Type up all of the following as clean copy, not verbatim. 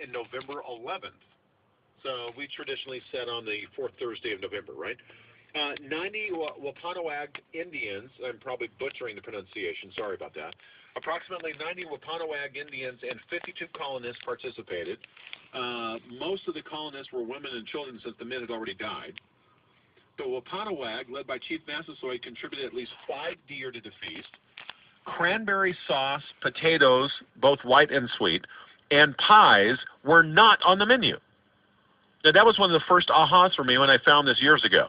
and November 11th. So we traditionally set on the fourth Thursday of November, right? 90 Wampanoag Indians, I'm probably butchering the pronunciation, sorry about that. Approximately 90 Wampanoag Indians and 52 colonists participated. Most of the colonists were women and children since the men had already died. The Wampanoag, led by Chief Massasoit, contributed at least 5 deer to the feast. Cranberry sauce, potatoes, both white and sweet, and pies were not on the menu. Now, that was one of the first ahas for me when I found this years ago.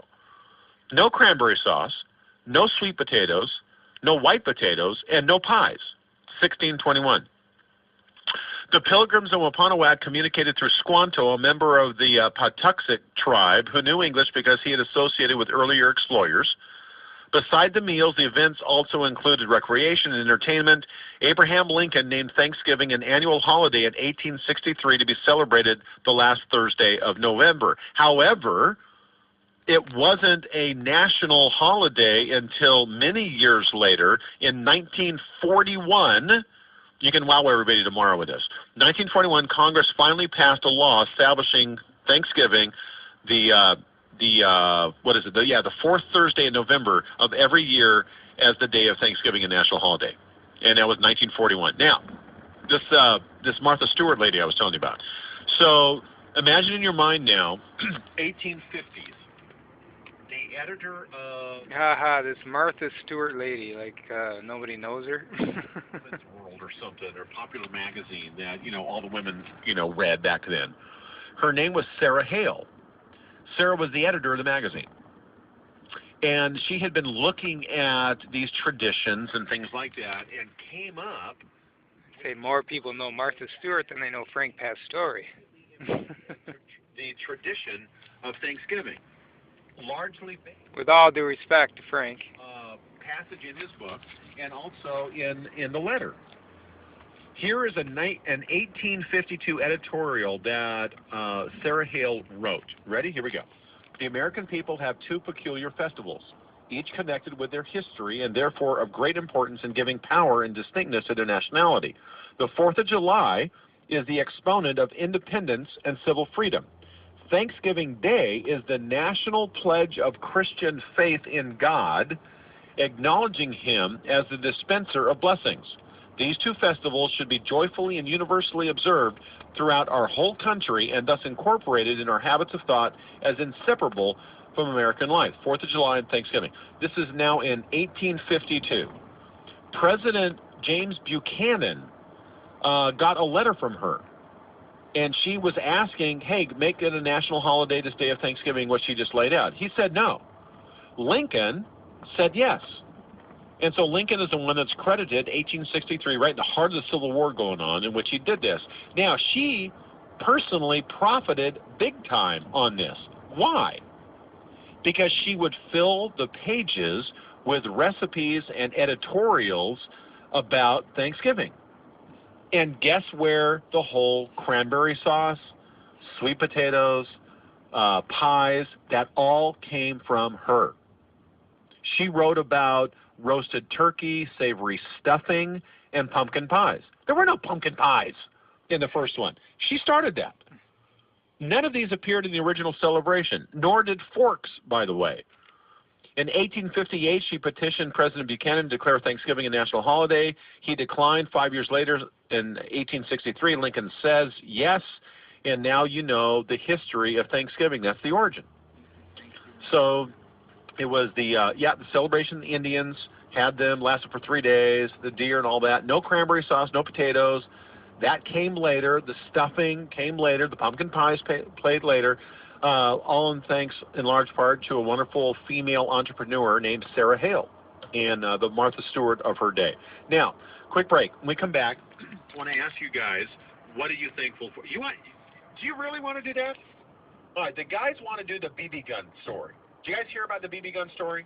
No cranberry sauce, no sweet potatoes, no white potatoes, and no pies. 1621. The Pilgrims of Wampanoag communicated through Squanto, a member of the Patuxet tribe, who knew English because he had associated with earlier explorers. Beside the meals, the events also included recreation and entertainment. Abraham Lincoln named Thanksgiving an annual holiday in 1863 to be celebrated the last Thursday of November. However, it wasn't a national holiday until many years later in 1941. You can wow everybody tomorrow with this. 1941, Congress finally passed a law establishing Thanksgiving, the fourth Thursday in November of every year as the day of Thanksgiving and national holiday, and that was 1941. Now, this Martha Stewart lady I was telling you about. So imagine in your mind now, 1850s. The editor of this Martha Stewart lady, like nobody knows her. Women's World or something, or Popular Magazine that all the women read back then. Her name was Sarah Hale. Sarah was the editor of the magazine, and she had been looking at these traditions and things like that, and came up. Say more people know Martha Stewart than they know Frank Pastore. The tradition of Thanksgiving. Largely based, with all due respect to Frank, passage in his book and also in the letter. Here is an 1852 editorial that Sarah Hale wrote. Ready? Here we go. The American people have 2 peculiar festivals, each connected with their history and therefore of great importance in giving power and distinctness to their nationality. The 4th of July is the exponent of independence and civil freedom. Thanksgiving Day is the national pledge of Christian faith in God, acknowledging Him as the dispenser of blessings. These 2 festivals should be joyfully and universally observed throughout our whole country and thus incorporated in our habits of thought as inseparable from American life. 4th of July and Thanksgiving. This is now in 1852. President James Buchanan got a letter from her. And she was asking, hey, make it a national holiday this day of Thanksgiving, what she just laid out. He said no. Lincoln said yes. And so Lincoln is the one that's credited, 1863, right in the heart of the Civil War going on, in which he did this. Now, she personally profited big time on this. Why? Because she would fill the pages with recipes and editorials about Thanksgiving. And guess where the whole cranberry sauce, sweet potatoes, pies, that all came from her. She wrote about roasted turkey, savory stuffing, and pumpkin pies. There were no pumpkin pies in the first one. She started that. None of these appeared in the original celebration, nor did forks, by the way. In 1858, she petitioned President Buchanan to declare Thanksgiving a national holiday. He declined. 5 years later, in 1863, Lincoln says yes, and now you know the history of Thanksgiving. That's the origin. So it was the celebration. The Indians had them, lasted for 3 days, the deer and all that. No cranberry sauce, no potatoes. That came later. The stuffing came later. The pumpkin pies played later. All in thanks, in large part, to a wonderful female entrepreneur named Sarah Hale and the Martha Stewart of her day. Now, quick break. When we come back, I want to ask you guys, what are you thankful for? Do you really want to do that? All right, the guys want to do the BB gun story. Did you guys hear about the BB gun story?